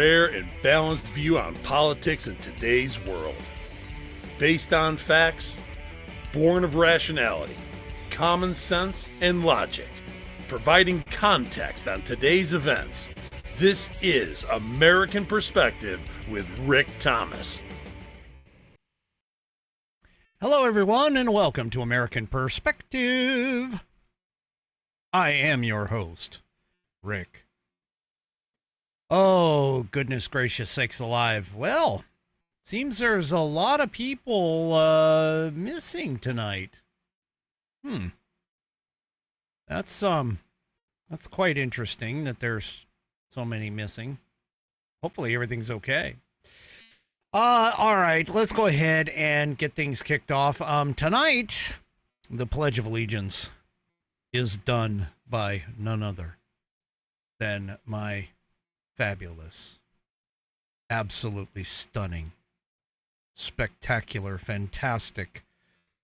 rare and balanced view on politics in today's world. Based on facts, born of rationality, common sense, and logic, providing context on today's events. This is American Perspective with Rick Thomas. Hello, everyone, and welcome to American Perspective. I am your host, Rick. Oh, goodness gracious sakes alive. Well, seems there's a lot of people missing tonight. That's quite interesting that there's so many missing. Hopefully everything's okay. All right, let's go ahead and get things kicked off. Tonight, the Pledge of Allegiance is done by none other than my fabulous, absolutely stunning, spectacular, fantastic,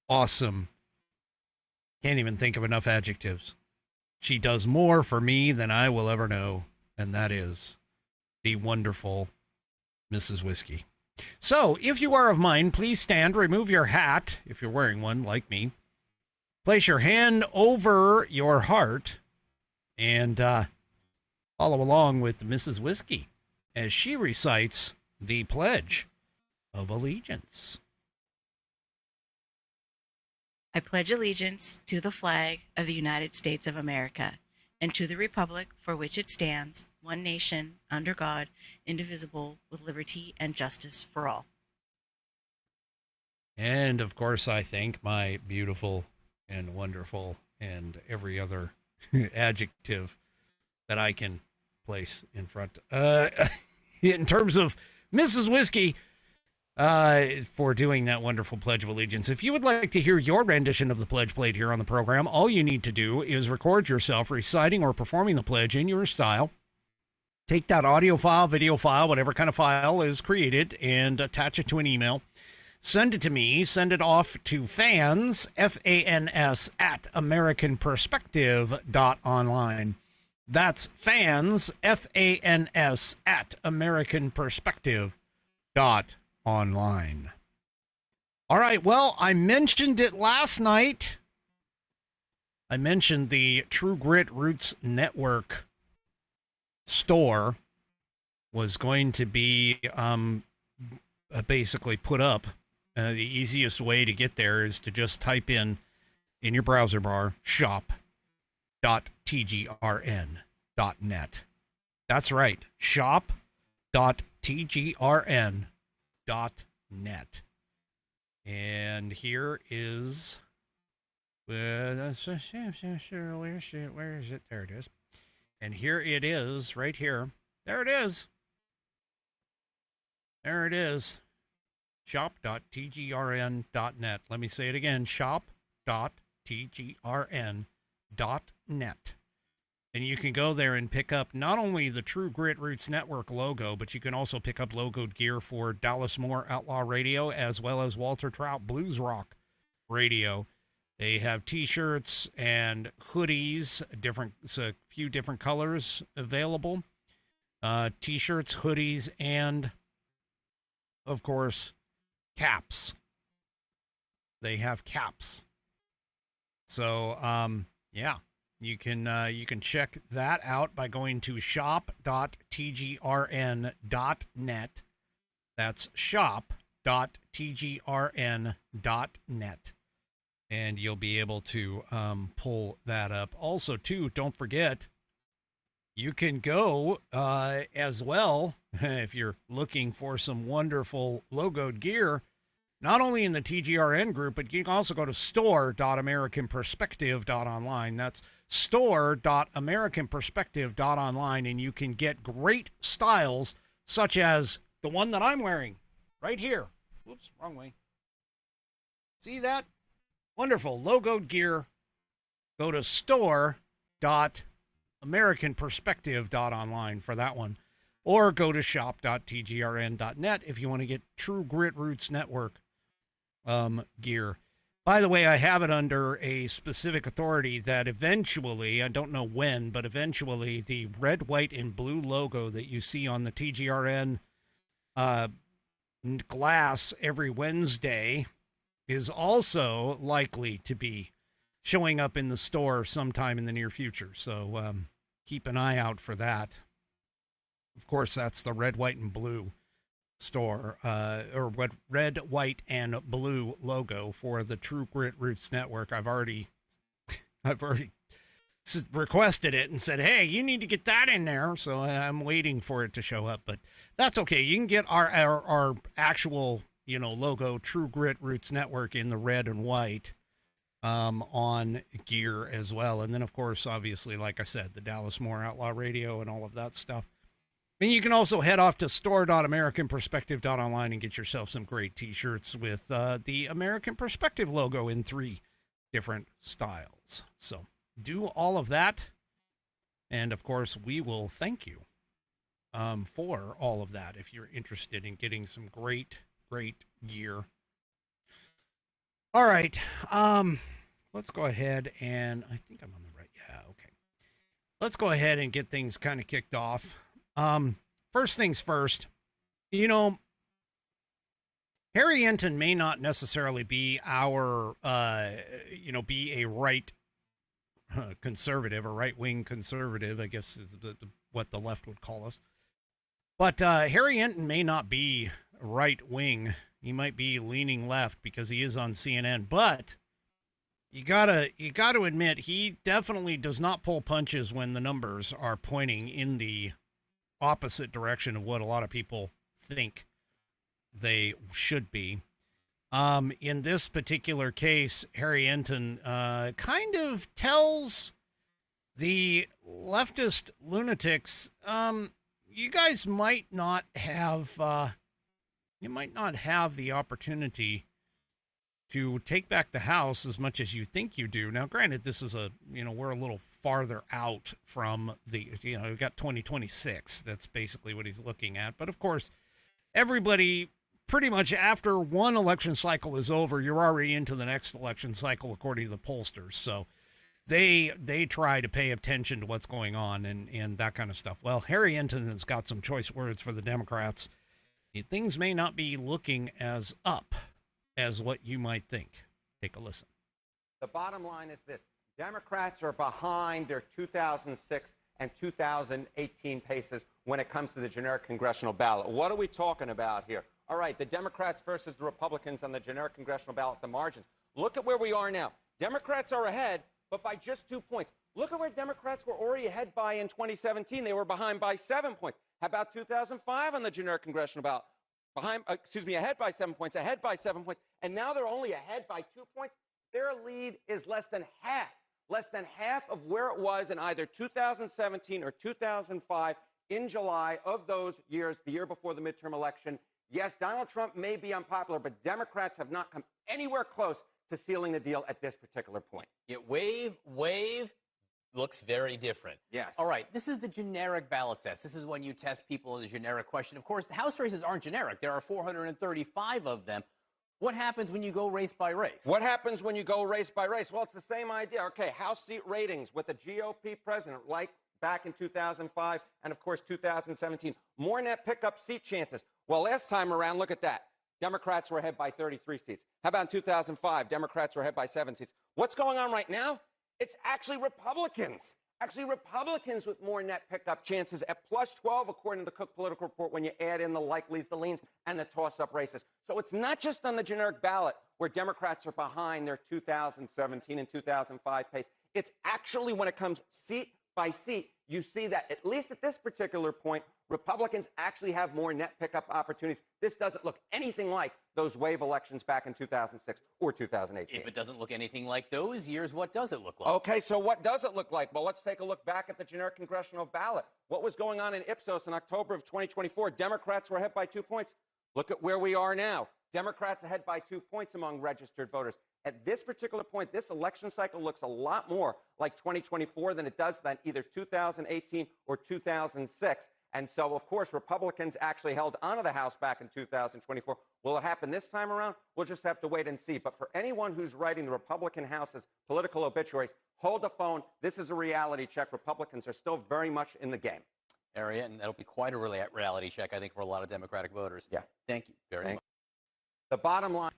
awesome, can't even think of enough adjectives. She does more for me than I will ever know, and that is the wonderful Mrs. Whiskey. So, if you are of mine, please stand, remove your hat, if you're wearing one, like me. Place your hand over your heart, and follow along with Mrs. Whiskey as she recites the Pledge of Allegiance. I pledge allegiance to the flag of the United States of America and to the republic for which it stands, one nation, under God, indivisible, with liberty and justice for all. And, of course, I thank my beautiful and wonderful and every other adjective that I can place in front. In terms of Mrs. Whiskey, for doing that wonderful Pledge of Allegiance. If you would like to hear your rendition of the pledge played here on the program, all you need to do is record yourself reciting or performing the pledge in your style. Take that audio file, video file, whatever kind of file is created, and attach it to an email. Send it to me. Send it off to fans, F-A-N-S, at AmericanPerspective.online. That's fans, F-A-N-S, at AmericanPerspective.online. All right, well, I mentioned it last night. I mentioned the True Grit Roots Network store was going to be basically put up. The easiest way to get there is to just type in your browser bar, shop.tgrn.net. That's right, shop.tgrn.net. And here is, where is it? There it is. And here it is, right here. There it is. There it is. Shop.tgrn.net. Let me say it again. Shop.tgrn.net. And you can go there and pick up not only the True Grit Roots Network logo, but you can also pick up logoed gear for Dallas Moore Outlaw Radio, as well as Walter Trout Blues Rock Radio. They have T-shirts and hoodies, a few different colors available. T-shirts, hoodies, and, of course, caps. They have caps. So, yeah, you can check that out by going to shop.tgrn.net. That's shop.tgrn.net. And you'll be able to pull that up. Also, too, don't forget, you can go as well, if you're looking for some wonderful logoed gear, not only in the TGRN group, but you can also go to store.americanperspective.online. That's store.americanperspective.online, and you can get great styles such as the one that I'm wearing right here. Whoops, wrong way. See that? Wonderful logoed gear. Go to store.americanperspective.online for that one. Or go to shop.tgrn.net if you want to get True Grit Roots Network gear. By the way, I have it under a specific authority that eventually, I don't know when, but eventually the red, white, and blue logo that you see on the TGRN glass every Wednesday is also likely to be showing up in the store sometime in the near future. So keep an eye out for that. Of course, that's the red, white, and blue store, or what, red, white, and blue logo for the True Grit Roots Network. I've already requested it and said, hey, you need to get that in there. So I'm waiting for it to show up, but that's okay. You can get our actual, logo, True Grit Roots Network, in the red and white on gear as well. And then, of course, obviously, like I said, the Dallas Moore Outlaw Radio and all of that stuff. And you can also head off to store.americanperspective.online and get yourself some great t-shirts with the American Perspective logo in 3 different styles. So do all of that. And, of course, we will thank you for all of that if you're interested in getting some great, great gear. All right. Let's go ahead and I think I'm on the right. Yeah, okay. Let's go ahead and get things kind of kicked off. First things first, Harry Enton may not necessarily be our, be a right conservative or right-wing conservative, I guess is what the left would call us. But Harry Enton may not be right-wing. He might be leaning left because he is on CNN. But you gotta admit, he definitely does not pull punches when the numbers are pointing in the opposite direction of what a lot of people think they should be. In this particular case, Harry Enton kind of tells the leftist lunatics, you guys might not have the opportunity to take back the House as much as you think you do. Now, granted, this is we're a little farther out from the, we've got 2026. That's basically what he's looking at. But of course, everybody pretty much after one election cycle is over, you're already into the next election cycle, according to the pollsters. So they try to pay attention to what's going on and that kind of stuff. Well, Harry Enton has got some choice words for the Democrats. Things may not be looking as up as what you might think. Take a listen. The bottom line is this. Democrats are behind their 2006 and 2018 paces when it comes to the generic congressional ballot. What are we talking about here? All right, the Democrats versus the Republicans on the generic congressional ballot, the margins. Look at where we are now. Democrats are ahead, but by just 2 points. Look at where Democrats were already ahead by in 2017. They were behind by 7 points. How about 2005 on the generic congressional ballot? Ahead by 7 points, ahead by 7 points, and now they're only ahead by 2 points. Their lead is less than half of where it was in either 2017 or 2005 in July of those years, the year before the midterm election. Yes, Donald Trump may be unpopular, but Democrats have not come anywhere close to sealing the deal at this particular point. Yeah, wave looks very different. Yes. All right, this is the generic ballot test. This is when you test people in the generic question. Of course, the House races aren't generic. There are 435 of them. What happens when you go race by race? What happens when you go race by race? Well, it's the same idea. Okay, House seat ratings with a GOP president like back in 2005 and, of course, 2017. More net pickup seat chances. Well, last time around, look at that. Democrats were ahead by 33 seats. How about in 2005? Democrats were ahead by 7 seats. What's going on right now? It's actually Republicans. Republicans with more net pickup chances at plus 12, according to the Cook Political Report, when you add in the likelies, the leans, and the toss-up races. So it's not just on the generic ballot where Democrats are behind their 2017 and 2005 pace. It's actually when it comes seat by seat, you see that, at least at this particular point, Republicans actually have more net pickup opportunities. This doesn't look anything like those wave elections back in 2006 or 2018. If it doesn't look anything like those years, what does it look like? Okay, so what does it look like? Well, let's take a look back at the generic congressional ballot. What was going on in Ipsos in October of 2024? Democrats were ahead by 2 points. Look at where we are now. Democrats ahead by 2 points among registered voters. At this particular point, this election cycle looks a lot more like 2024 than it does than either 2018 or 2006. And so, of course, Republicans actually held onto the House back in 2024. Will it happen this time around? We'll just have to wait and see. But for anyone who's writing the Republican House's political obituaries, hold the phone. This is a reality check. Republicans are still very much in the game. Area, and that'll be quite a reality check, I think, for a lot of Democratic voters. Yeah. Thank you very much. The bottom line.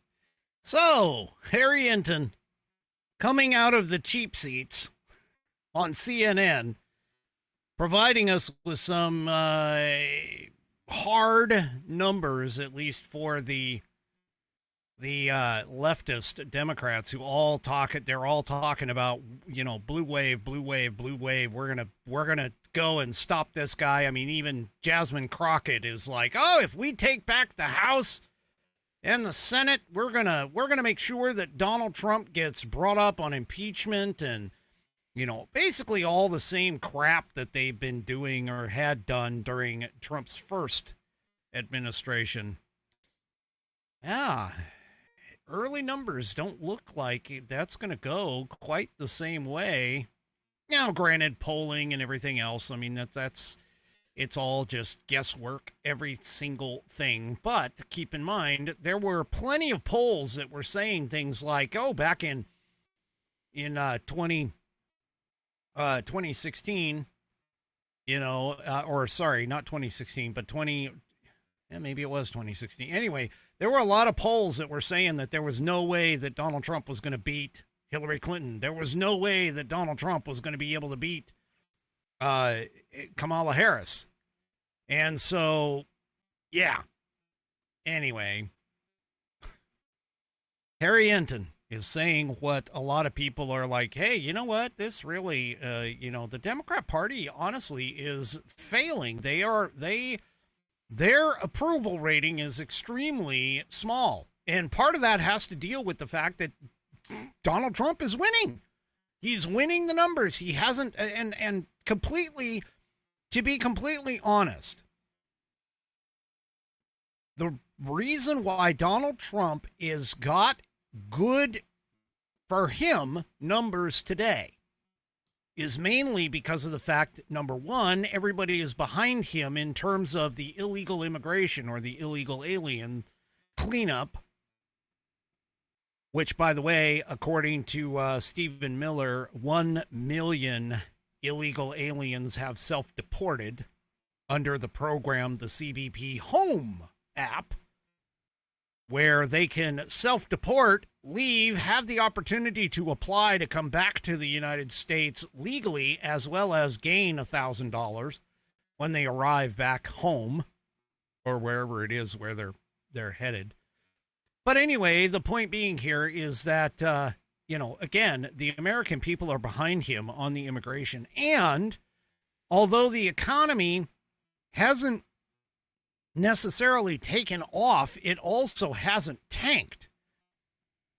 So, Harry Enton coming out of the cheap seats on CNN, providing us with some hard numbers, at least for the leftist Democrats who all talk. They're all talking about, you know, blue wave, blue wave, blue wave. We're gonna go and stop this guy. I mean, even Jasmine Crockett is like, oh, if we take back the House and the Senate, we're gonna make sure that Donald Trump gets brought up on impeachment, and, you know, basically all the same crap that they've been doing or had done during Trump's first administration. Yeah. Early numbers don't look like that's going to go quite the same way. Now, granted, polling and everything else, I mean, it's all just guesswork, every single thing. But keep in mind, there were plenty of polls that were saying things like, oh, back in 2016, you know, or sorry, not 2016, but maybe it was 2016. Anyway, there were a lot of polls that were saying that there was no way that Donald Trump was going to beat Hillary Clinton. There was no way that Donald Trump was going to be able to beat Kamala Harris. And so, yeah. Anyway, Harry Enton is saying what a lot of people are like, hey, you know what? This really, the Democrat Party, honestly, is failing. Their approval rating is extremely small. And part of that has to deal with the fact that Donald Trump is winning. He's winning the numbers. He hasn't, and completely, to be completely honest, the reason why Donald Trump is got good, for him, numbers today is mainly because of the fact, number one, everybody is behind him in terms of the illegal immigration or the illegal alien cleanup, which, by the way, according to Stephen Miller, 1 million illegal aliens have self-deported under the program, the CBP Home app, where they can self-deport, leave, have the opportunity to apply to come back to the United States legally, as well as gain $1,000 when they arrive back home or wherever it is where they're headed. But anyway, the point being here is that, again, the American people are behind him on the immigration. And although the economy hasn't necessarily taken off, it also hasn't tanked.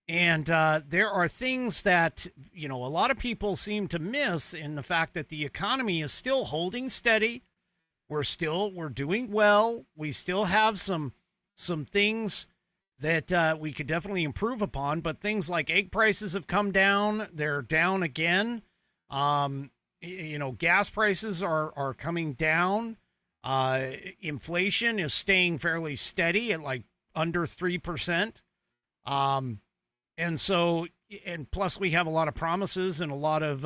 And there are things that, a lot of people seem to miss in the fact that the economy is still holding steady. We're doing well. We still have some things that we could definitely improve upon, but things like egg prices have come down. They're down again. Gas prices are coming down. Inflation is staying fairly steady at like under 3%. And so, and plus we have a lot of promises and a lot of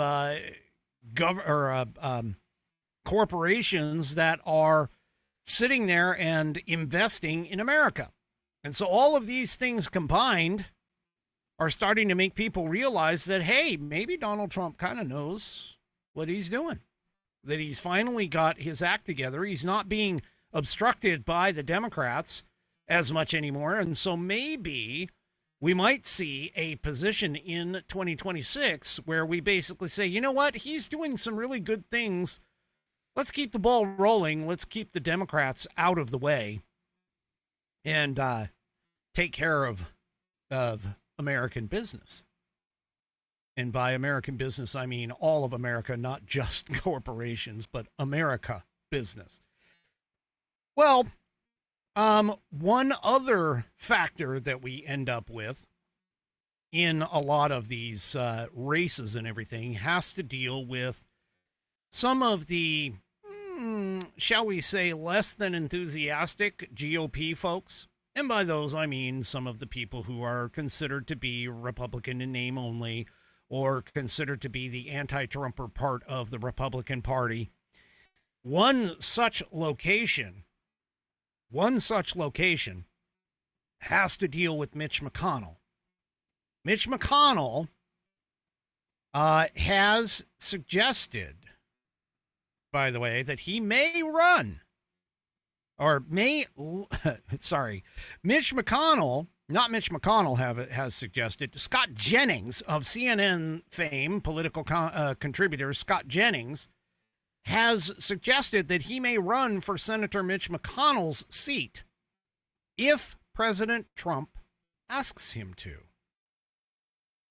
corporations that are sitting there and investing in America. And so all of these things combined are starting to make people realize that, hey, maybe Donald Trump kind of knows what he's doing, that he's finally got his act together. He's not being obstructed by the Democrats as much anymore. And so maybe we might see a position in 2026 where we basically say, you know what, he's doing some really good things. Let's keep the ball rolling. Let's keep the Democrats out of the way and take care of American business. And by American business, I mean all of America, not just corporations, but America business. Well, one other factor that we end up with in a lot of these races and everything has to deal with some of the shall we say, less than enthusiastic GOP folks. And by those, I mean some of the people who are considered to be Republican in name only, or considered to be the anti-Trumper part of the Republican Party. One such location has to deal with Mitch McConnell. Mitch McConnell has suggested, by the way, that he may run, Mitch McConnell, not Mitch McConnell, has suggested, Scott Jennings of CNN fame, political contributor Scott Jennings, has suggested that he may run for Senator Mitch McConnell's seat if President Trump asks him to.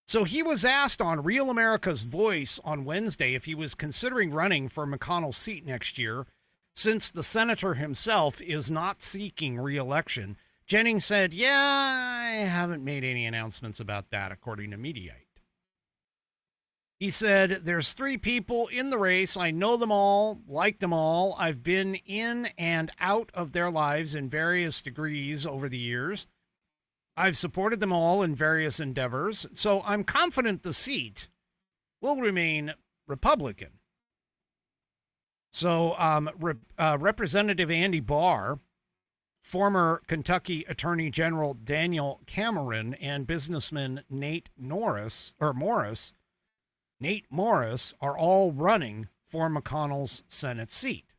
So he was asked on Real America's Voice on Wednesday if he was considering running for McConnell's seat next year, since the senator himself is not seeking re-election. Jennings said, "Yeah, I haven't made any announcements about that," according to Mediaite. He said, "There's 3 people in the race. I know them all, like them all. I've been in and out of their lives in various degrees over the years. I've supported them all in various endeavors, so I'm confident the seat will remain Republican." So Representative Andy Barr, former Kentucky Attorney General Daniel Cameron, and businessman Nate Morris are all running for McConnell's Senate seat.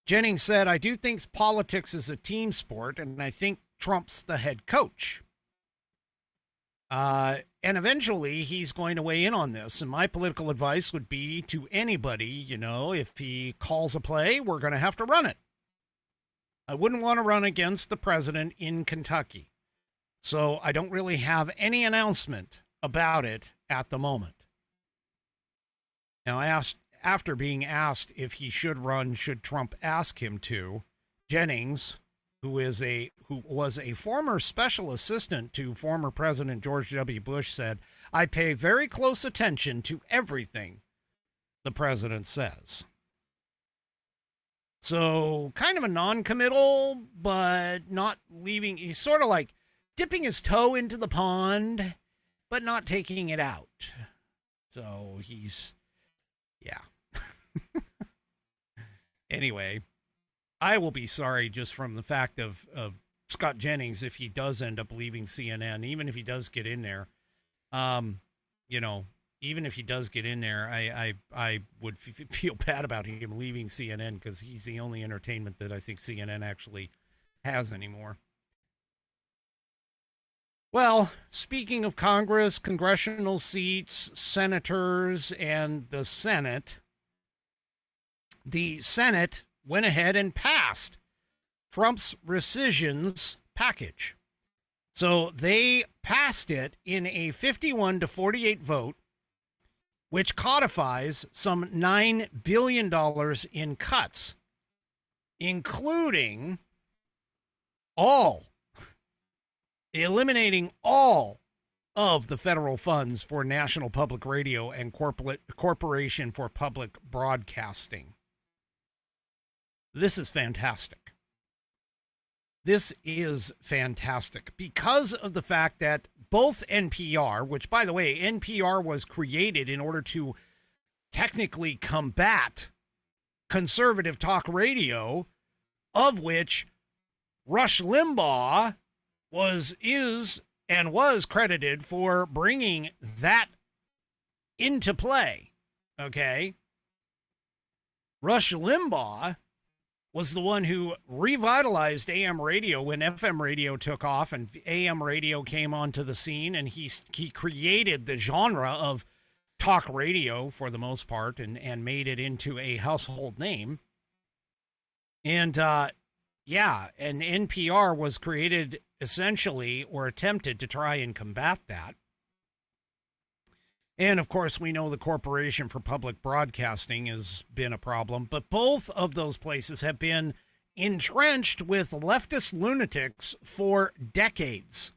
Jennings said, "I do think politics is a team sport, and I think Trump's the head coach. And eventually he's going to weigh in on this. And my political advice would be to anybody, if he calls a play, we're going to have to run it. I wouldn't want to run against the president in Kentucky. So I don't really have any announcement about it at the moment." Now, after being asked if he should run should Trump ask him to, Jennings, who was a former special assistant to former President George W. Bush, said, "I pay very close attention to everything the president says." So kind of a non-committal, but not leaving. He's sort of like dipping his toe into the pond, but not taking it out. So yeah. Anyway, I will be sorry just from the fact of Scott Jennings if he does end up leaving CNN, even if he does get in there. Even if he does get in there, I would feel bad about him leaving CNN because he's the only entertainment that I think CNN actually has anymore. Well, speaking of Congress, congressional seats, senators, and the Senate went ahead and passed Trump's rescissions package. So they passed it in a 51-48 vote, which codifies some $9 billion in cuts, including eliminating all of the federal funds for National Public Radio and Corporation for Public Broadcasting. This is fantastic. This is fantastic because of the fact that both NPR, which, by the way, NPR was created in order to technically combat conservative talk radio, of which Rush Limbaugh was credited for bringing that into play. Okay? Rush Limbaugh was the one who revitalized AM radio when FM radio took off and AM radio came onto the scene, and he created the genre of talk radio for the most part and made it into a household name. And and NPR was created essentially, or attempted to try and combat that. And, of course, we know the Corporation for Public Broadcasting has been a problem, but both of those places have been entrenched with leftist lunatics for decades.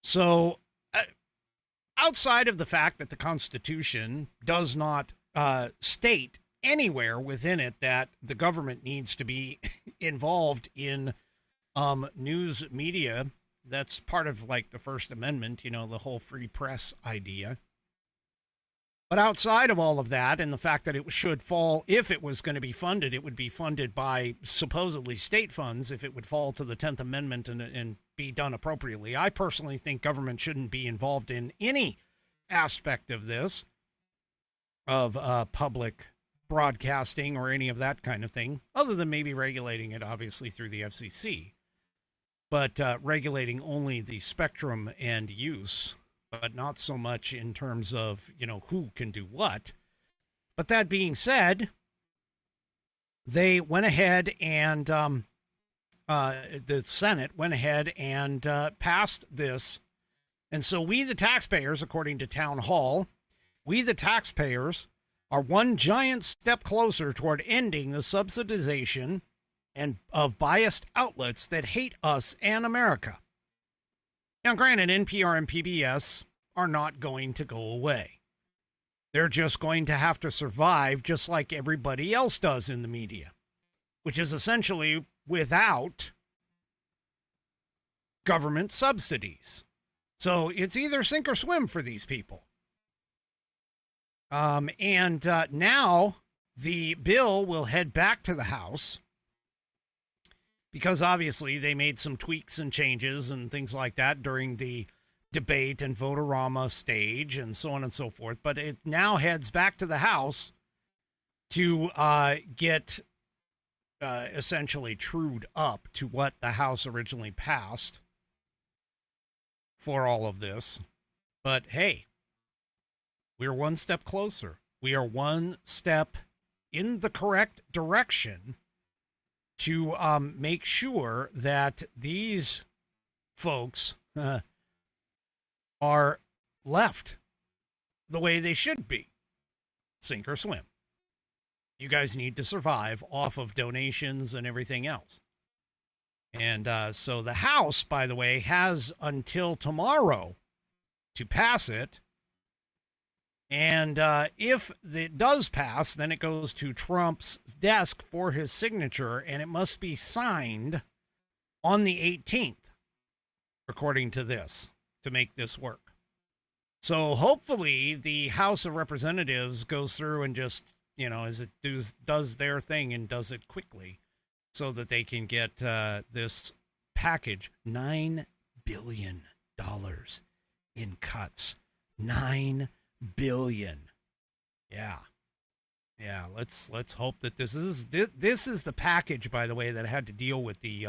So, outside of the fact that the Constitution does not state anywhere within it that the government needs to be involved in news media. That's part of like the First Amendment, you know, the whole free press idea. But outside of all of that, and the fact that it should fall, if it was going to be funded, it would be funded by supposedly state funds if it would fall to the 10th Amendment and be done appropriately. I personally think government shouldn't be involved in any aspect of this, of public broadcasting or any of that kind of thing, other than maybe regulating it, obviously, through the FCC. But regulating only the spectrum and use, but not so much in terms of, you know, who can do what. But that being said, they went ahead and the Senate went ahead and passed this. And so we, the taxpayers, according to Town Hall, we, the taxpayers, are one giant step closer toward ending the subsidization and of biased outlets that hate us and America. Now, granted, NPR and PBS are not going to go away. They're just going to have to survive just like everybody else does in the media, which is essentially without government subsidies. So it's either sink or swim for these people. Now the bill will head back to the House because obviously they made some tweaks and changes and things like that during the debate and vote-a-rama stage and so on and so forth. But it now heads back to the House to get essentially trued up to what the House originally passed for all of this. But hey, we're one step closer. We are one step in the correct direction to make sure that these folks are left the way they should be. Sink or swim. You guys need to survive off of donations and everything else. And so the House, by the way, has until tomorrow to pass it. And if it does pass, then it goes to Trump's desk for his signature, and it must be signed on the 18th, according to this, to make this work. So hopefully the House of Representatives goes through and just, you know, as it does their thing and does it quickly so that they can get this package, $9 billion in cuts. $9 billion. Yeah. Let's hope that this is the package, by the way, that had to deal with the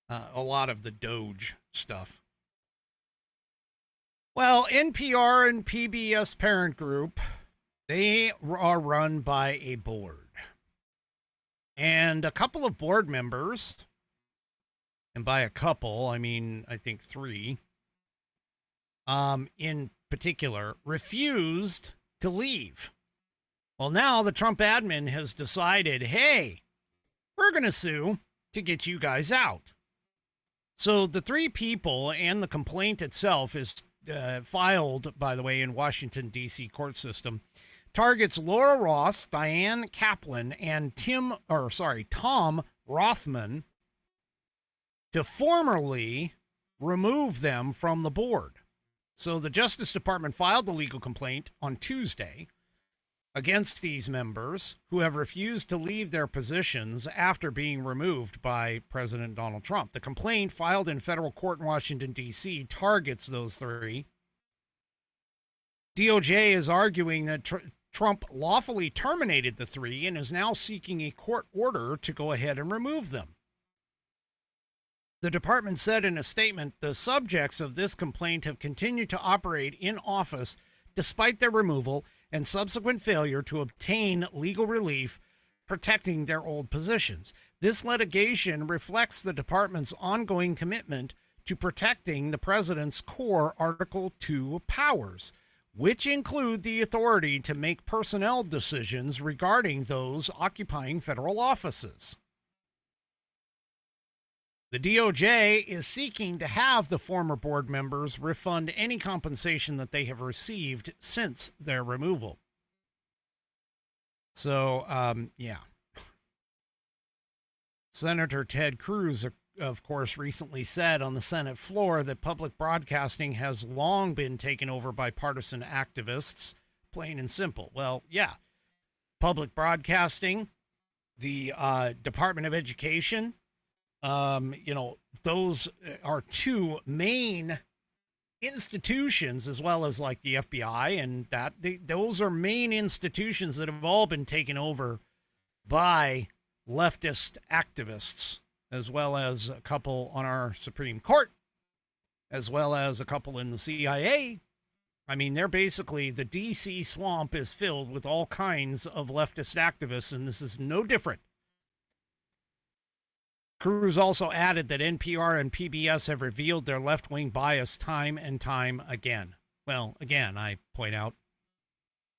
a lot of the Doge stuff. Well, NPR and PBS parent group, they are run by a board. And a couple of board members, and by a couple, I mean, I think three, in particular, refused to leave. Well, now the Trump admin has decided, hey, we're going to sue to get you guys out. So the three people and the complaint itself is filed, by the way, in Washington, D.C. court system, targets Laura Ross, Diane Kaplan, and Tom Rothman to formally remove them from the board. So the Justice Department filed the legal complaint on Tuesday against these members who have refused to leave their positions after being removed by President Donald Trump. The complaint filed in federal court in Washington, D.C. targets those three. DOJ is arguing that Trump lawfully terminated the three and is now seeking a court order to go ahead and remove them. The department said in a statement, the subjects of this complaint have continued to operate in office despite their removal and subsequent failure to obtain legal relief protecting their old positions. This litigation reflects the department's ongoing commitment to protecting the president's core Article 2 powers, which include the authority to make personnel decisions regarding those occupying federal offices. The DOJ is seeking to have the former board members refund any compensation that they have received since their removal. So, yeah. Senator Ted Cruz, of course, recently said on the Senate floor that public broadcasting has long been taken over by partisan activists, plain and simple. Well, yeah. Public broadcasting, the Department of Education, those are two main institutions, as well as like the FBI, and those are main institutions that have all been taken over by leftist activists, as well as a couple on our Supreme Court, as well as a couple in the CIA. I mean, they're basically, the DC swamp is filled with all kinds of leftist activists, and this is no different. Cruz also added that NPR and PBS have revealed their left-wing bias time and time again. Well, again, I point out,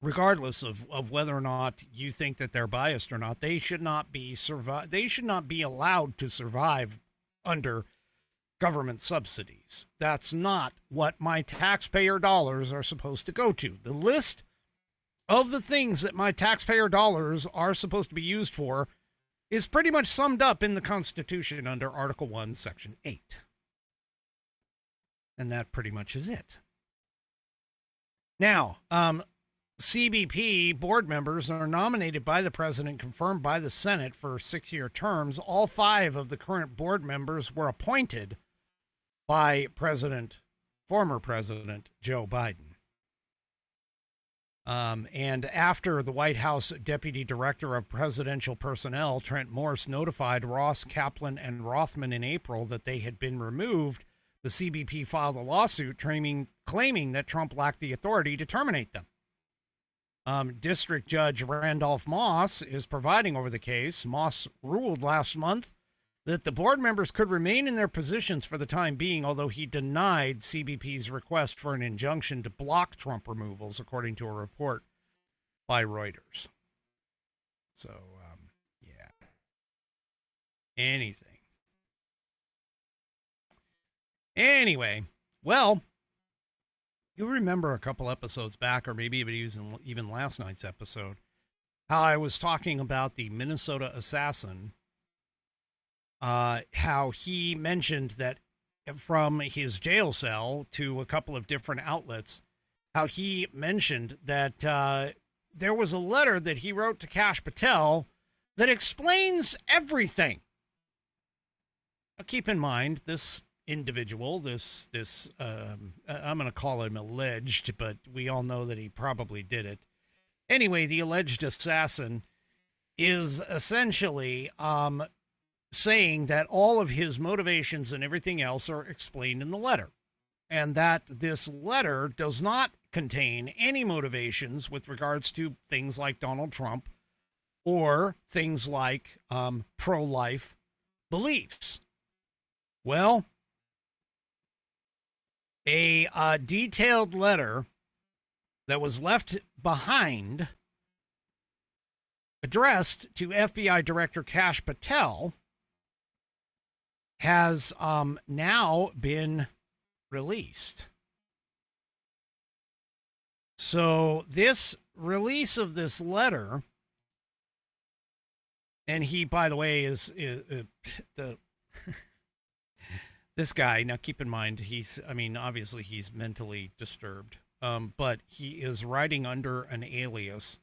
regardless of whether or not you think that they're biased or not, they should not be allowed to survive under government subsidies. That's not what my taxpayer dollars are supposed to go to. The list of the things that my taxpayer dollars are supposed to be used for is pretty much summed up in the Constitution under Article 1, Section 8. And that pretty much is it. Now, CBP board members are nominated by the president, confirmed by the Senate for 6-year terms. All 5 of the current board members were appointed by former President Joe Biden. And after the White House Deputy Director of Presidential Personnel, Trent Morse, notified Ross, Kaplan, and Rothman in April that they had been removed, the CBP filed a lawsuit claiming that Trump lacked the authority to terminate them. District Judge Randolph Moss is presiding over the case. Moss ruled last month that the board members could remain in their positions for the time being, although he denied CBP's request for an injunction to block Trump removals, according to a report by Reuters. So, yeah. Anything. Anyway, well, you remember a couple episodes back, or maybe even last night's episode, how I was talking about the Minnesota assassin, how he mentioned that from his jail cell to a couple of different outlets, how he mentioned that there was a letter that he wrote to Kash Patel that explains everything. Now, keep in mind, this individual, I'm going to call him alleged, but we all know that he probably did it. Anyway, the alleged assassin is essentially saying that all of his motivations and everything else are explained in the letter, and that this letter does not contain any motivations with regards to things like Donald Trump or things like pro-life beliefs. Well, a detailed letter that was left behind, addressed to FBI Director Kash Patel, has now been released. So this release of this letter, and he, by the way, is the this guy. Now, keep in mind, obviously he's mentally disturbed, but he is writing under an alias.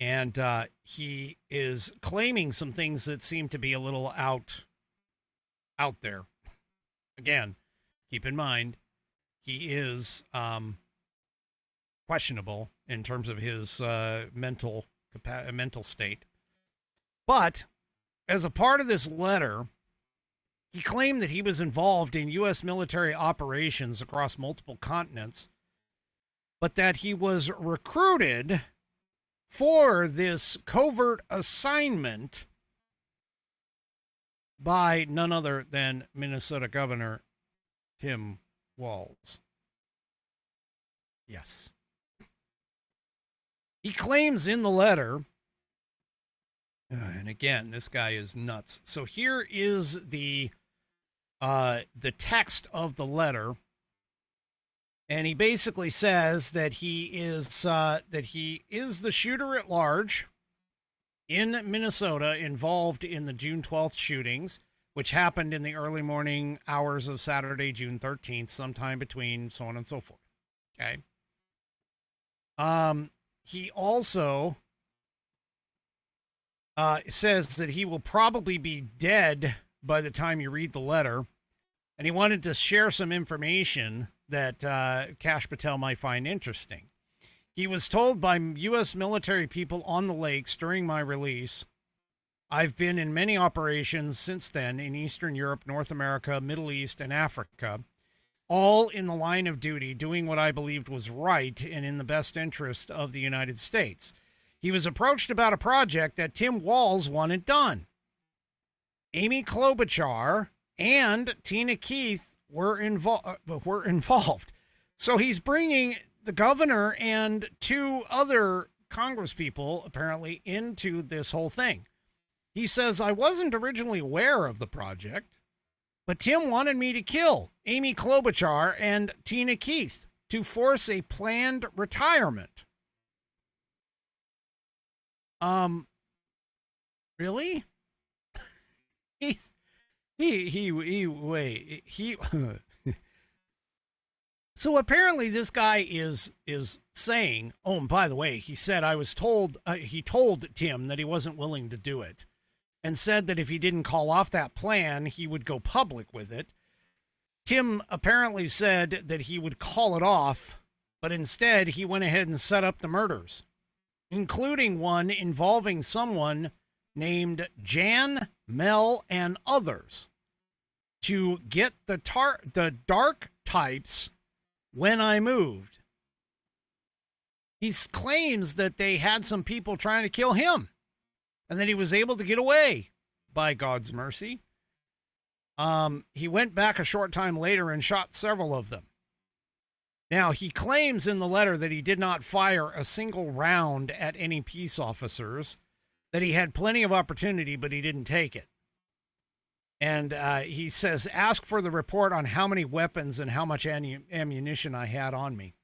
And he is claiming some things that seem to be a little out there. Again, keep in mind, he is questionable in terms of his mental state. But as a part of this letter, he claimed that he was involved in U.S. military operations across multiple continents, but that he was recruited for this covert assignment by none other than Minnesota Governor Tim Walz. Yes. He claims in the letter, and again, this guy is nuts. So here is the text of the letter. And he basically says that he is the shooter at large in Minnesota involved in the June 12th shootings, which happened in the early morning hours of Saturday, June 13th, sometime between so on and so forth. Okay. He also says that he will probably be dead by the time you read the letter, and he wanted to share some information that Kash Patel might find interesting. He was told by U.S. military people on the lakes during my release, I've been in many operations since then in Eastern Europe, North America, Middle East, and Africa, all in the line of duty, doing what I believed was right and in the best interest of the United States. He was approached about a project that Tim Walz wanted done. Amy Klobuchar and Tina Keith were involved. So he's bringing the governor and two other congresspeople, apparently, into this whole thing. He says, I wasn't originally aware of the project, but Tim wanted me to kill Amy Klobuchar and Tina Keith to force a planned retirement. Really? So apparently this guy is saying, oh, and by the way, he said, he told Tim that he wasn't willing to do it and said that if he didn't call off that plan, he would go public with it. Tim apparently said that he would call it off, but instead he went ahead and set up the murders, including one involving someone named Jan, Mel, and others to get the dark types when I moved. He claims that they had some people trying to kill him and that he was able to get away by God's mercy. He went back a short time later and shot several of them. Now, he claims in the letter that he did not fire a single round at any peace officers, that he had plenty of opportunity, but he didn't take it. And he says, ask for the report on how many weapons and how much ammunition I had on me.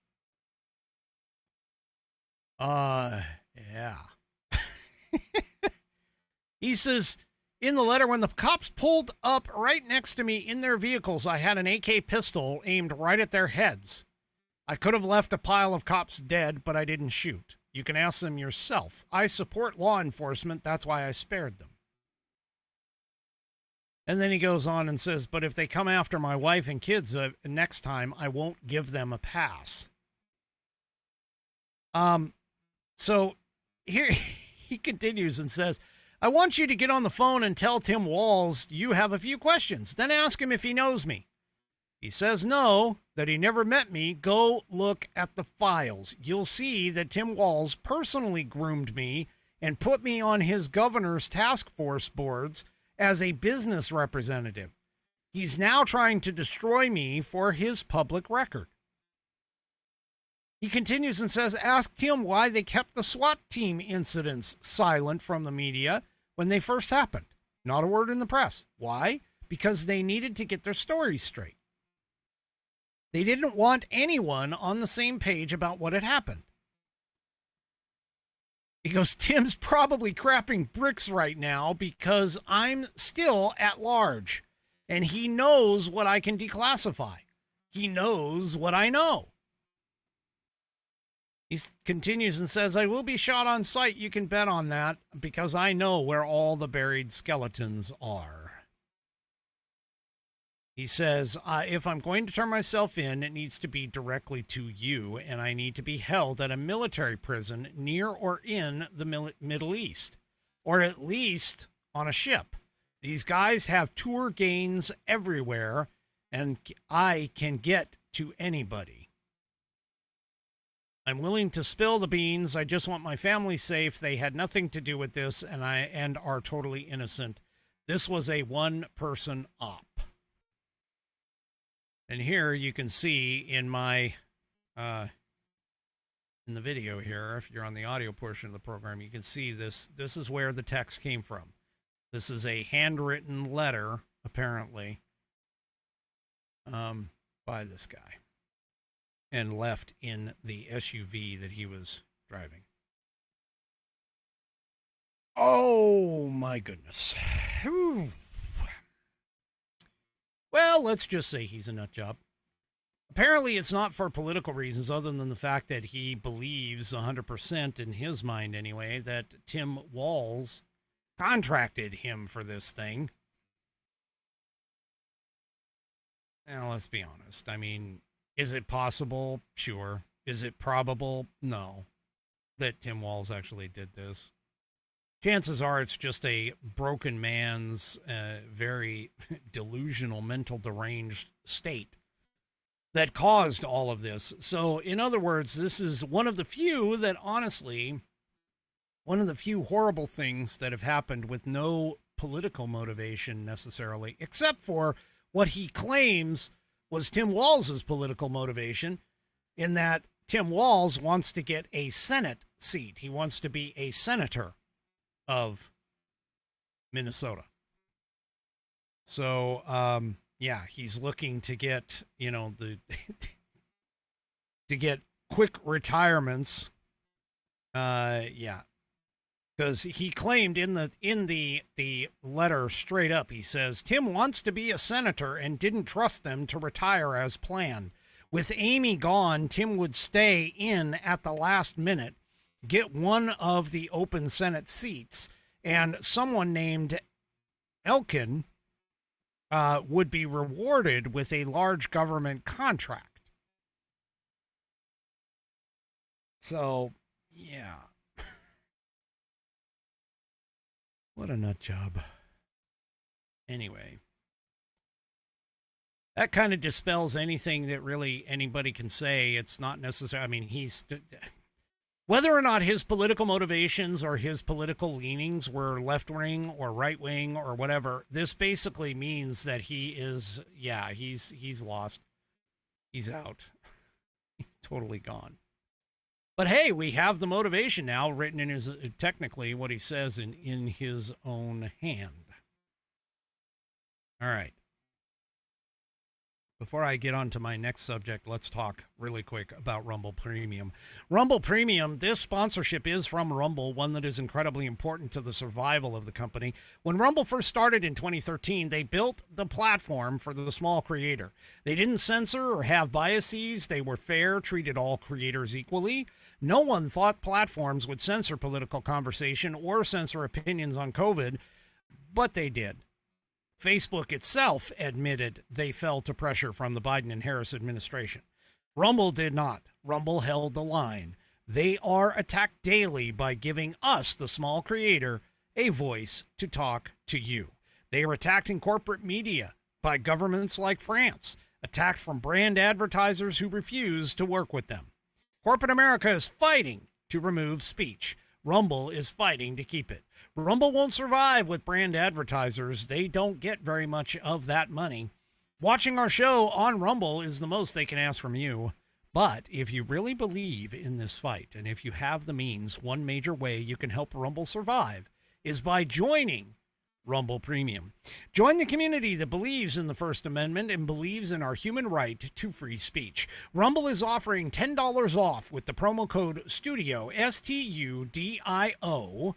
Yeah. He says, in the letter, when the cops pulled up right next to me in their vehicles, I had an AK pistol aimed right at their heads. I could have left a pile of cops dead, but I didn't shoot. You can ask them yourself. I support law enforcement. That's why I spared them. And then he goes on and says, but if they come after my wife and kids next time, I won't give them a pass. So here he continues and says, I want you to get on the phone and tell Tim Walz you have a few questions. Then ask him if he knows me. He says no, that he never met me. Go look at the files. You'll see that Tim Walz personally groomed me and put me on his governor's task force boards as a business representative. He's now trying to destroy me for his public record. He continues and says, ask Tim why they kept the SWAT team incidents silent from the media when they first happened. Not a word in the press. Why? Because they needed to get their stories straight. They didn't want anyone on the same page about what had happened. He goes, Tim's probably crapping bricks right now because I'm still at large, and he knows what I can declassify. He knows what I know. He continues and says, I will be shot on sight. You can bet on that because I know where all the buried skeletons are. He says, if I'm going to turn myself in, it needs to be directly to you, and I need to be held at a military prison near or in the Middle East, or at least on a ship. These guys have tour gains everywhere, and I can get to anybody. I'm willing to spill the beans. I just want my family safe. They had nothing to do with this, and are totally innocent. This was a one-person op. And here you can see in my in the video here, if you're on the audio portion of the program, you can see this. This is where the text came from. This is a handwritten letter, apparently, by this guy. and left in the SUV that he was driving. Oh, my goodness. Whew. Well, let's just say he's a nut job. Apparently, it's not for political reasons other than the fact that he believes 100% in his mind anyway that Tim Walz contracted him for this thing. Now, let's be honest. I mean, is it possible? Sure. Is it probable? No. That Tim Walz actually did this. Chances are it's just a broken man's very delusional, mental deranged state that caused all of this. So, in other words, this is one of the few that, honestly, one of the few horrible things that have happened with no political motivation necessarily, except for what he claims was Tim Walz's political motivation, in that Tim Walz wants to get a Senate seat. He wants to be a senator of Minnesota. So, yeah, he's looking to get, to get quick retirements. Yeah, because he claimed in the letter straight up, he says, Tim wants to be a senator and didn't trust them to retire as planned. With Amy gone, Tim would stay in at the last minute, get one of the open Senate seats, and someone named Elkin would be rewarded with a large government contract. So, yeah. What a nut job. Anyway. That kind of dispels anything that really anybody can say. It's not necessary. I mean, whether or not his political motivations or his political leanings were left-wing or right-wing or whatever, this basically means that he is, yeah, he's lost. He's out. He's totally gone. But hey, we have the motivation now written in his, technically what he says in his own hand. All right. Before I get on to my next subject, let's talk really quick about Rumble Premium. Rumble Premium, this sponsorship is from Rumble, one that is incredibly important to the survival of the company. When Rumble first started in 2013, they built the platform for the small creator. They didn't censor or have biases. They were fair, treated all creators equally. No one thought platforms would censor political conversation or censor opinions on COVID, but they did. Facebook itself admitted they fell to pressure from the Biden and Harris administration. Rumble did not. Rumble held the line. They are attacked daily by giving us, the small creator, a voice to talk to you. They are attacked in corporate media by governments like France, attacked from brand advertisers who refuse to work with them. Corporate America is fighting to remove speech. Rumble is fighting to keep it. Rumble won't survive with brand advertisers. They don't get very much of that money. Watching our show on Rumble is the most they can ask from you. But if you really believe in this fight, and if you have the means, one major way you can help Rumble survive is by joining Rumble Premium. Join the community that believes in the First Amendment and believes in our human right to free speech. Rumble is offering $10 off with the promo code STUDIO, STUDIO,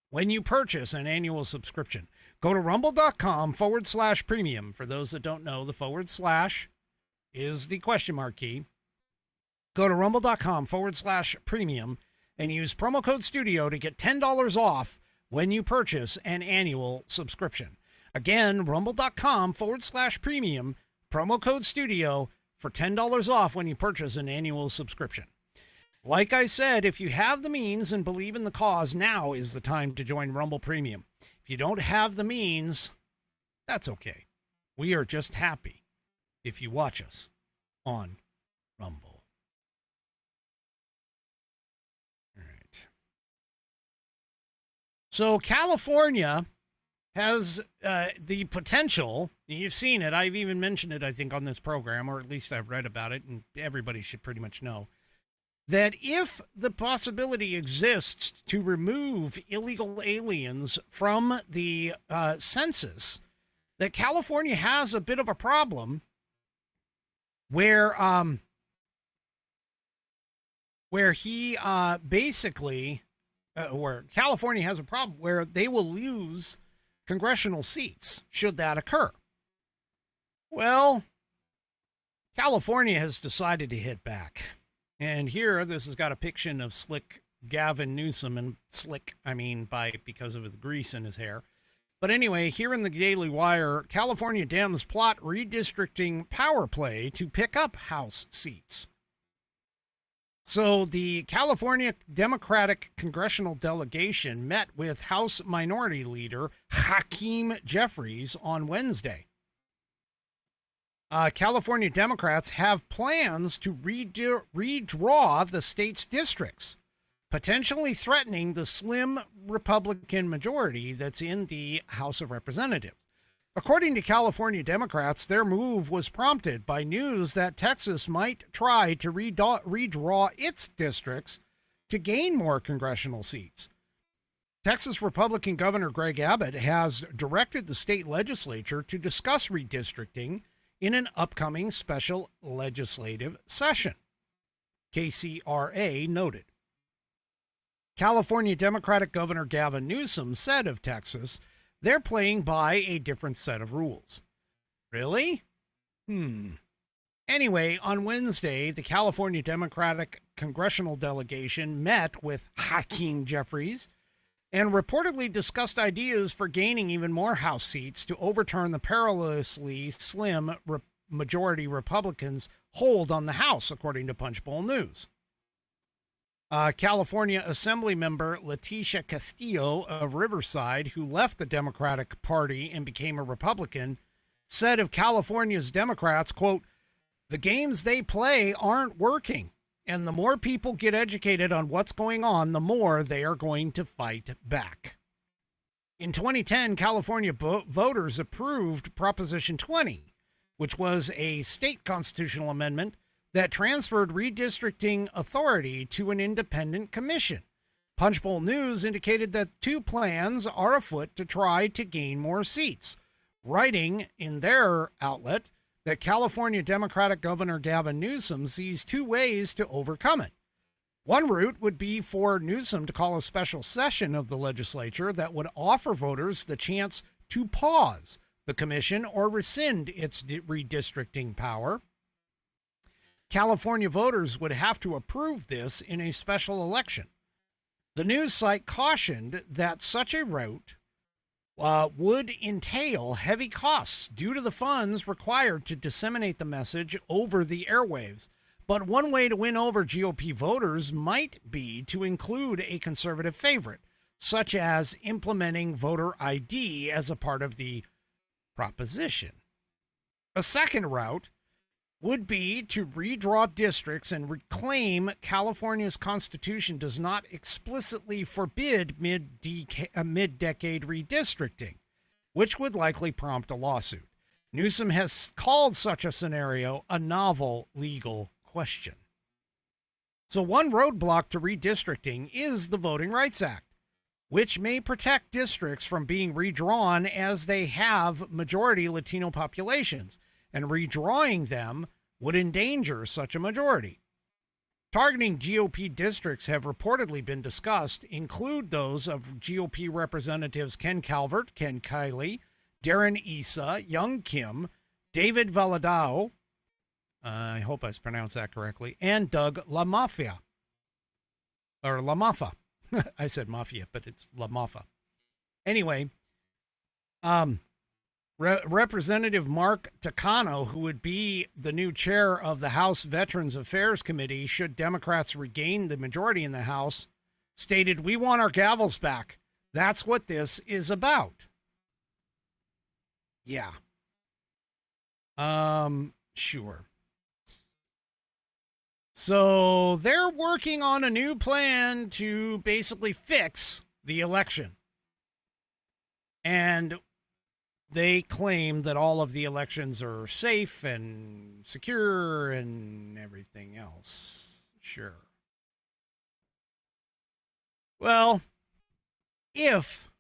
when you purchase an annual subscription. Go to rumble.com/premium. For those that don't know, the / is the question mark key. Go to rumble.com/premium and use promo code STUDIO to get $10 off when you purchase an annual subscription. Again, rumble.com/premium, promo code STUDIO for $10 off when you purchase an annual subscription. Like I said, if you have the means and believe in the cause, now is the time to join Rumble Premium. If you don't have the means, that's okay. We are just happy if you watch us on Rumble. All right. So California has the potential, you've seen it, I've even mentioned it, I think, on this program, or at least I've read about it, and everybody should pretty much know, that if the possibility exists to remove illegal aliens from the census, that California has a bit of a problem where where he basically, where California has a problem where they will lose congressional seats should that occur. Well, California has decided to hit back. And here, this has got a picture of slick Gavin Newsom, and slick, I mean, because of his grease in his hair. But anyway, here in the Daily Wire, California Dems plot redistricting power play to pick up House seats. So the California Democratic congressional delegation met with House Minority Leader Hakeem Jeffries on Wednesday. California Democrats have plans to redraw the state's districts, potentially threatening the slim Republican majority that's in the House of Representatives. According to California Democrats, their move was prompted by news that Texas might try to redraw its districts to gain more congressional seats. Texas Republican Governor Greg Abbott has directed the state legislature to discuss redistricting in an upcoming special legislative session, KCRA noted. California Democratic Governor Gavin Newsom said of Texas, they're playing by a different set of rules. Really? Anyway, on Wednesday, the California Democratic congressional delegation met with Hakeem Jeffries and reportedly discussed ideas for gaining even more House seats to overturn the perilously slim majority Republicans' hold on the House, according to Punchbowl News. California Assembly member Leticia Castillo of Riverside, who left the Democratic Party and became a Republican, said of California's Democrats, quote, "The games they play aren't working, and the more people get educated on what's going on, the more they are going to fight back." In 2010, California voters approved Proposition 20, which was a state constitutional amendment that transferred redistricting authority to an independent commission. Punchbowl News indicated that two plans are afoot to try to gain more seats, writing in their outlet that California Democratic Governor Gavin Newsom sees two ways to overcome it. One route would be for Newsom to call a special session of the legislature that would offer voters the chance to pause the commission or rescind its redistricting power. California voters would have to approve this in a special election. The news site cautioned that such a route would entail heavy costs due to the funds required to disseminate the message over the airwaves. But one way to win over GOP voters might be to include a conservative favorite, such as implementing voter ID as a part of the proposition. A second route would be to redraw districts and reclaim California's constitution does not explicitly forbid mid-decade redistricting, which would likely prompt a lawsuit. Newsom has called such a scenario a novel legal question. So one roadblock to redistricting is the Voting Rights Act, which may protect districts from being redrawn as they have majority Latino populations, and redrawing them would endanger such a majority. Targeting GOP districts have reportedly been discussed, include those of GOP Representatives Ken Calvert, Ken Kiley, Darren Issa, Young Kim, David Valadao, I hope I pronounced that correctly, and Doug LaMafia. Or LaMafa. I said mafia, but it's LaMafa. Anyway, Representative Mark Takano, who would be the new chair of the House Veterans Affairs Committee should Democrats regain the majority in the House, stated, "We want our gavels back. That's what this is about." Yeah. Sure. So they're working on a new plan to basically fix the election. And they claim that all of the elections are safe and secure and everything else. Sure. Well, if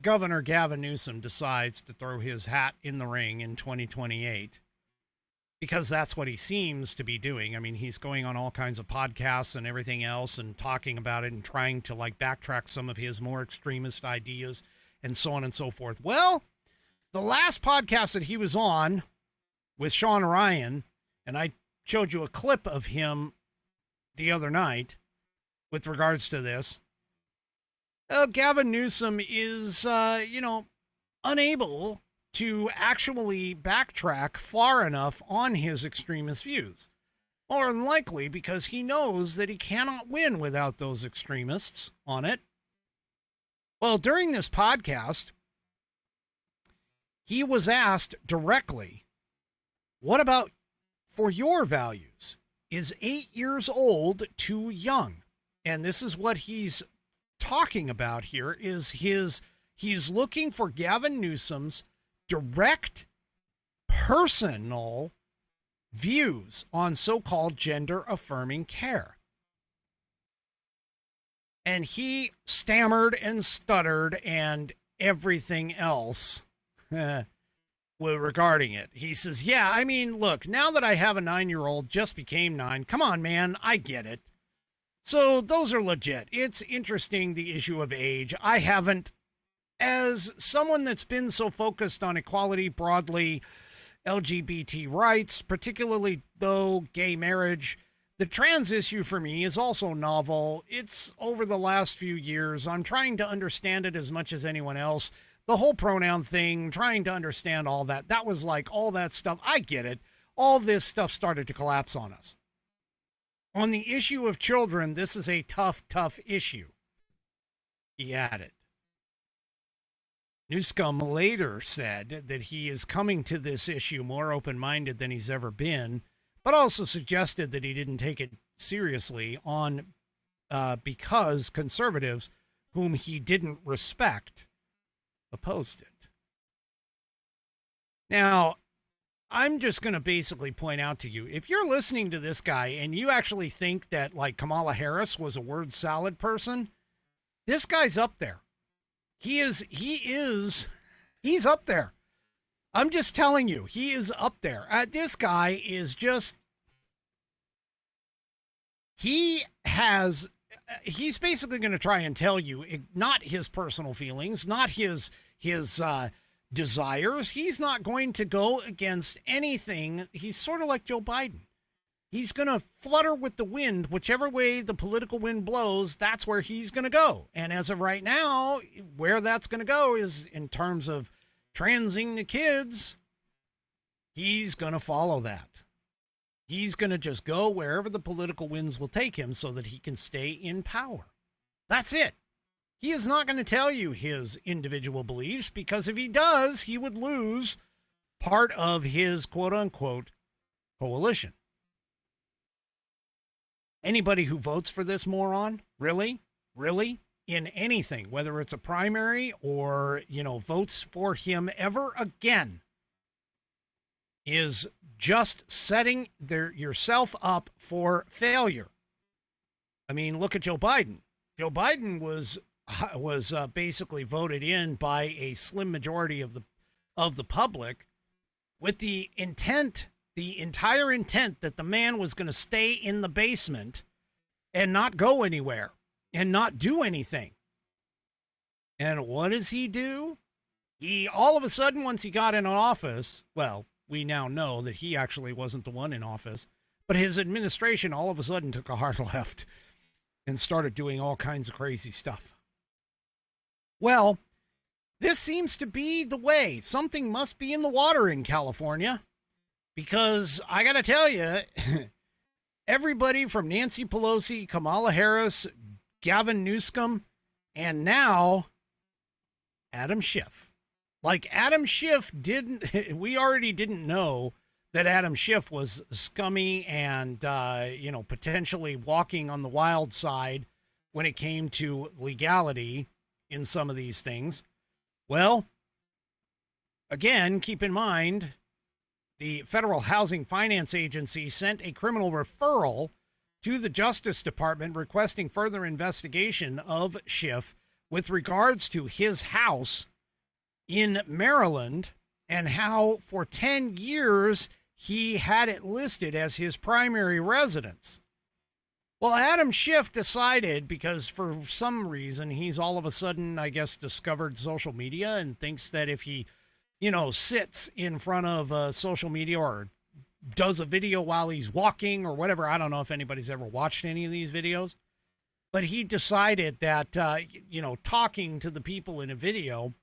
Governor Gavin Newsom decides to throw his hat in the ring in 2028, because that's what he seems to be doing. I mean, he's going on all kinds of podcasts and everything else and talking about it and trying to like backtrack some of his more extremist ideas and so on and so forth. Well, the last podcast that he was on with Sean Ryan, and I showed you a clip of him the other night with regards to this. Gavin Newsom is, unable to actually backtrack far enough on his extremist views. More than likely because he knows that he cannot win without those extremists on it. Well, during this podcast, he was asked directly, what about for your values? Is 8 years old too young? And this is what he's talking about here, is he's looking for Gavin Newsom's direct personal views on so-called gender-affirming care. And he stammered and stuttered and everything else regarding it. He says, yeah, I mean, look, now that I have a 9-year-old, just became 9, come on, man, I get it. So those are legit. It's interesting, the issue of age. I haven't, as someone that's been so focused on equality broadly, LGBT rights, particularly though gay marriage, the trans issue for me is also novel. It's over the last few years. I'm trying to understand it as much as anyone else. The whole pronoun thing, trying to understand all that. That was like all that stuff. I get it. All this stuff started to collapse on us. On the issue of children, this is a tough, tough issue, he added. Newsom later said that he is coming to this issue more open-minded than he's ever been, but also suggested that he didn't take it seriously on because conservatives, whom he didn't respect, opposed it. Now, I'm just going to basically point out to you, if you're listening to this guy and you actually think that like Kamala Harris was a word salad person, this guy's up there. He's up there. I'm just telling you, he is up there. This guy is just, he's basically going to try and tell you, not his personal feelings, not his desires. He's not going to go against anything. He's sort of like Joe Biden. He's going to flutter with the wind. Whichever way the political wind blows, that's where he's going to go. And as of right now, where that's going to go is in terms of transing the kids. He's going to follow that. He's going to just go wherever the political winds will take him so that he can stay in power. That's it. He is not going to tell you his individual beliefs, because if he does, he would lose part of his quote-unquote coalition. Anybody who votes for this moron, really, in anything, whether it's a primary or, votes for him ever again, is just setting yourself up for failure. I mean, look at Joe Biden. Joe Biden was basically voted in by a slim majority of the public with the entire intent that the man was going to stay in the basement and not go anywhere and not do anything. And what does he do? He all of a sudden, once he got in office, well, we now know that he actually wasn't the one in office, but his administration all of a sudden took a hard left and started doing all kinds of crazy stuff. Well, this seems to be the way. Something must be in the water in California, because I got to tell you, everybody from Nancy Pelosi, Kamala Harris, Gavin Newsom, and now Adam Schiff. Like Adam Schiff we already didn't know that Adam Schiff was scummy and, potentially walking on the wild side when it came to legality in some of these things. Well, again, keep in mind, the Federal Housing Finance Agency sent a criminal referral to the Justice Department requesting further investigation of Schiff with regards to his house in Maryland and how for 10 years he had it listed as his primary residence. Well, Adam Schiff decided, because for some reason he's all of a sudden, I guess, discovered social media and thinks that if he, sits in front of social media or does a video while he's walking or whatever. I don't know if anybody's ever watched any of these videos, but he decided that, talking to the people in a video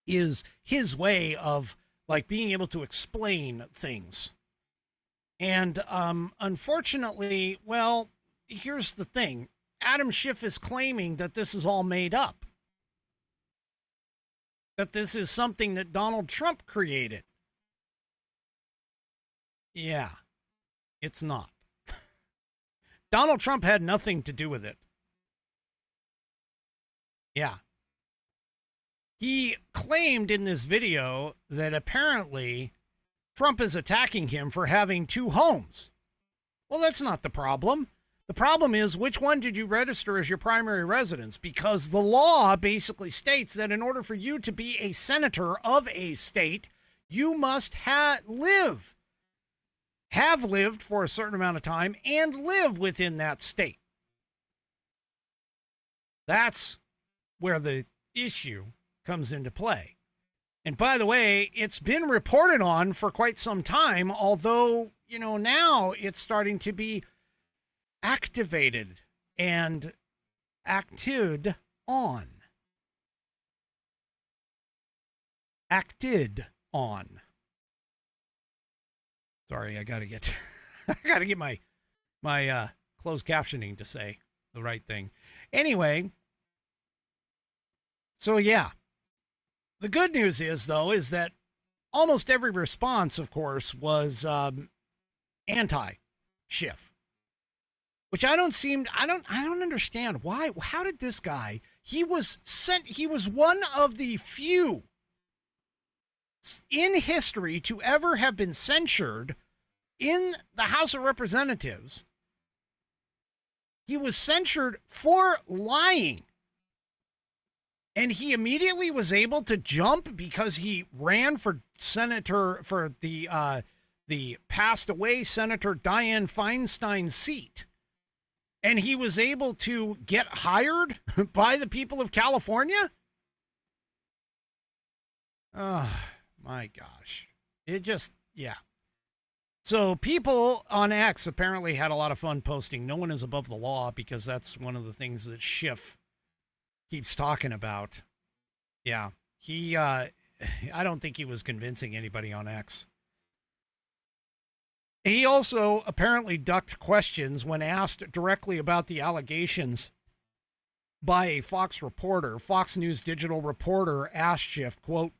is his way of like being able to explain things. And unfortunately, well, here's the thing. Adam Schiff is claiming that this is all made up, that this is something that Donald Trump created. Yeah, it's not. Donald Trump had nothing to do with it. Yeah. He claimed in this video that apparently Trump is attacking him for having two homes. Well, that's not the problem. The problem is, which one did you register as your primary residence? Because the law basically states that in order for you to be a senator of a state, you must have lived for a certain amount of time and live within that state. That's where the issue comes into play. And by the way, it's been reported on for quite some time, although, now it's starting to be activated and acted on. Acted on. Sorry, I got to get my closed captioning to say the right thing. Anyway, so yeah. The good news is, though, is that almost every response, of course, was anti-Schiff, which I don't understand why. How did this guy? He was one of the few in history to ever have been censured in the House of Representatives. He was censured for lying. And he immediately was able to jump because he ran for senator for the passed away Senator Dianne Feinstein's seat. And he was able to get hired by the people of California. Oh, my gosh. It just, yeah. So people on X apparently had a lot of fun posting no one is above the law, because that's one of the things that Schiff keeps talking about. Yeah, I don't think he was convincing anybody on X. He also apparently ducked questions when asked directly about the allegations by a Fox News digital reporter asked Schiff, quote,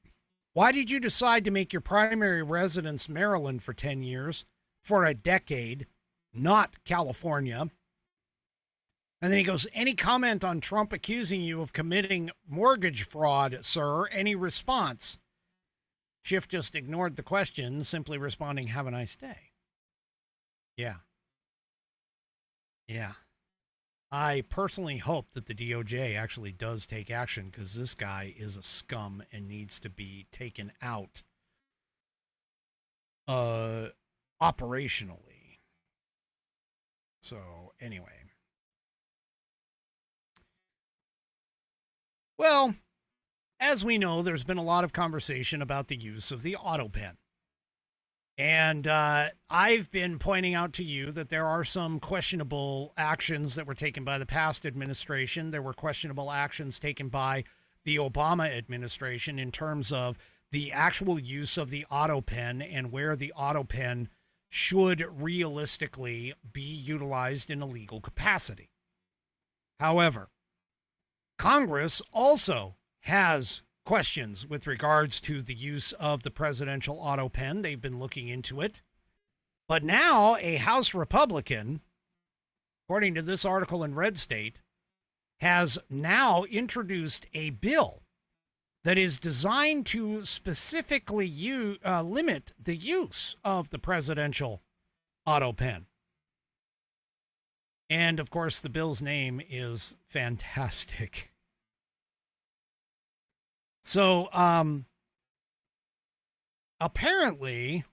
"Why did you decide to make your primary residence Maryland for 10 years, for a decade, not California?" And then he goes, "Any comment on Trump accusing you of committing mortgage fraud, sir? Any response?" Schiff just ignored the question, simply responding, "Have a nice day." Yeah. Yeah. I personally hope that the DOJ actually does take action, because this guy is a scum and needs to be taken out operationally. So, anyway. Well, as we know, there's been a lot of conversation about the use of the auto pen. And I've been pointing out to you that there are some questionable actions that were taken by the past administration. There were questionable actions taken by the Obama administration in terms of the actual use of the auto pen and where the auto pen should realistically be utilized in a legal capacity. However, Congress also has questions with regards to the use of the presidential auto pen. They've been looking into it. But now a House Republican, according to this article in Red State, has now introduced a bill that is designed to specifically limit the use of the presidential auto pen. And, of course, the bill's name is fantastic. So, apparently,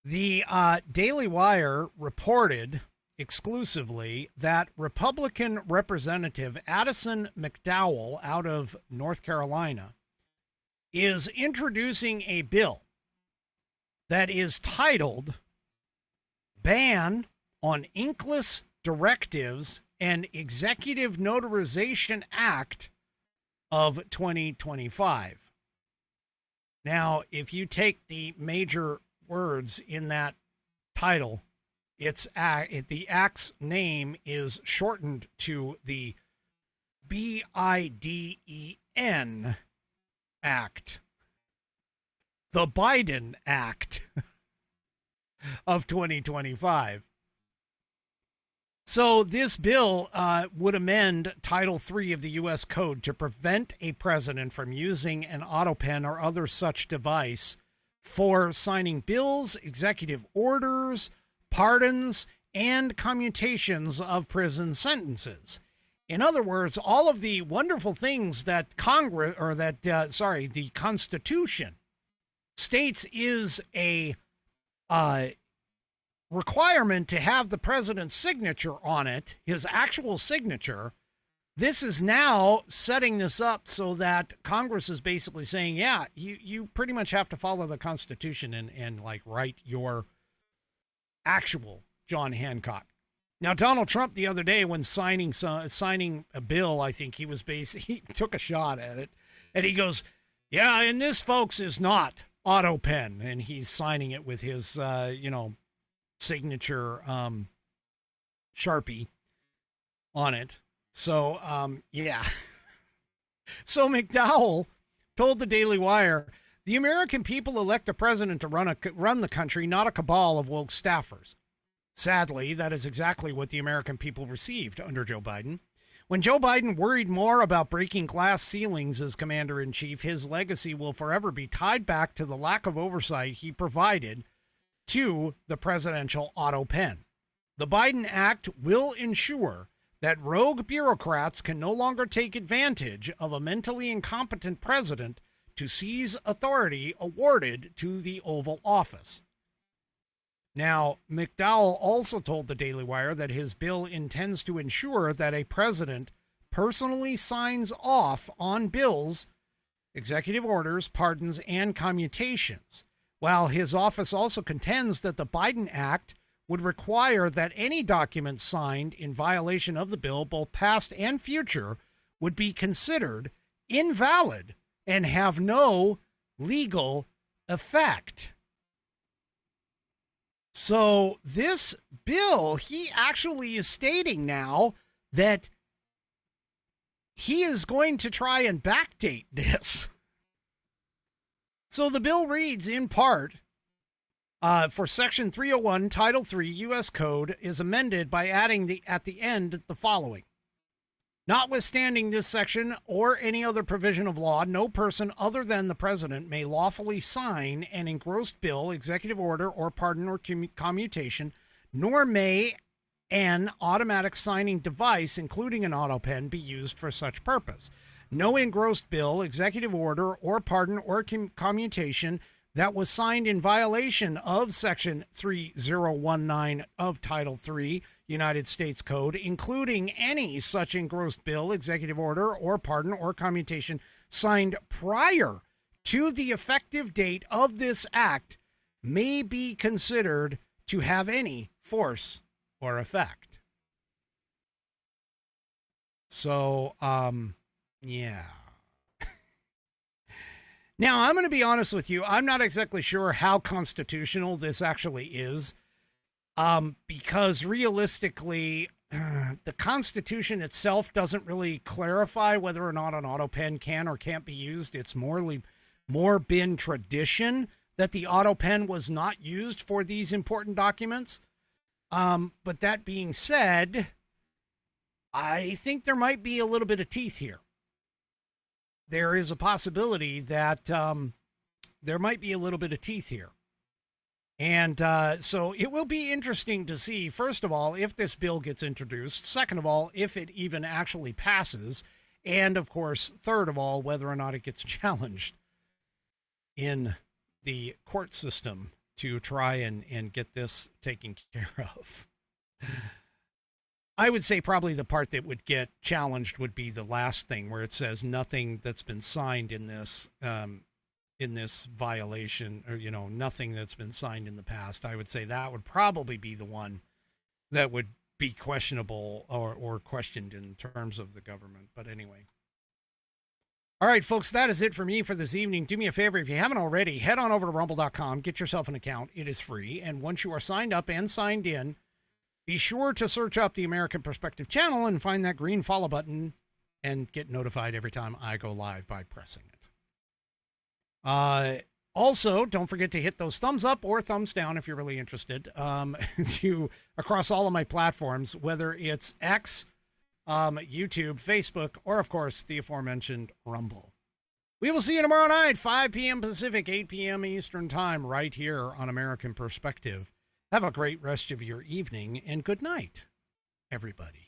The Daily Wire reported exclusively that Republican Representative Addison McDowell out of North Carolina is introducing a bill that is titled Ban on Inkless Directives and Executive Notarization Act of 2025. Now, if you take the major words in that title, the act's name is shortened to the BIDEN Act, the Biden Act of 2025. So this bill would amend Title III of the U.S. Code to prevent a president from using an auto pen or other such device for signing bills, executive orders, pardons, and commutations of prison sentences. In other words, all of the wonderful things that the Constitution states is a requirement to have the president's signature on it, his actual signature. This is now setting this up so that Congress is basically saying, yeah, you pretty much have to follow the Constitution and like write your actual John Hancock. Now, Donald Trump the other day when signing a bill, I think he took a shot at it and he goes, yeah, and this, folks, is not auto pen. And he's signing it with his, signature Sharpie on it. So, yeah. So McDowell told the Daily Wire, the American people elect a president to run the country, not a cabal of woke staffers. Sadly, that is exactly what the American people received under Joe Biden. When Joe Biden worried more about breaking glass ceilings as commander-in-chief, his legacy will forever be tied back to the lack of oversight he provided to the presidential auto pen. The Biden Act will ensure that rogue bureaucrats can no longer take advantage of a mentally incompetent president to seize authority awarded to the Oval Office. Now, McDowell also told the Daily Wire that his bill intends to ensure that a president personally signs off on bills, executive orders, pardons, and commutations, while his office also contends that the Biden Act would require that any document signed in violation of the bill, both past and future, would be considered invalid and have no legal effect. So this bill, he actually is stating now that he is going to try and backdate this. So the bill reads in part, for Section 301, Title III, U.S. Code, is amended by adding at the end the following. Notwithstanding this section or any other provision of law, no person other than the president may lawfully sign an engrossed bill, executive order, or pardon or commutation, nor may an automatic signing device, including an auto pen, be used for such purpose. No engrossed bill, executive order, or pardon or commutation that was signed in violation of Section 3019 of Title III, United States Code, including any such engrossed bill, executive order, or pardon or commutation signed prior to the effective date of this act, may be considered to have any force or effect. So, yeah. Now, I'm going to be honest with you. I'm not exactly sure how constitutional this actually is, because realistically, the Constitution itself doesn't really clarify whether or not an auto pen can or can't be used. It's more been tradition that the auto pen was not used for these important documents. But that being said, I think there might be a little bit of teeth here. There is a possibility that there might be a little bit of teeth here. And so it will be interesting to see, first of all, if this bill gets introduced. Second of all, if it even actually passes. And, of course, third of all, whether or not it gets challenged in the court system to try and get this taken care of. I would say probably the part that would get challenged would be the last thing where it says nothing that's been signed in this violation, or, you know, nothing that's been signed in the past. I would say that would probably be the one that would be questionable or questioned in terms of the government. But anyway. All right, folks, that is it for me for this evening. Do me a favor, if you haven't already, head on over to rumble.com, get yourself an account. It is free. And once you are signed up and signed in, be sure to search up the American Perspective channel and find that green follow button and get notified every time I go live by pressing it. Also, don't forget to hit those thumbs up or thumbs down if you're really interested across all of my platforms, whether it's X, YouTube, Facebook, or, of course, the aforementioned Rumble. We will see you tomorrow night, 5 p.m. Pacific, 8 p.m. Eastern Time, right here on American Perspective. Have a great rest of your evening, and good night, everybody.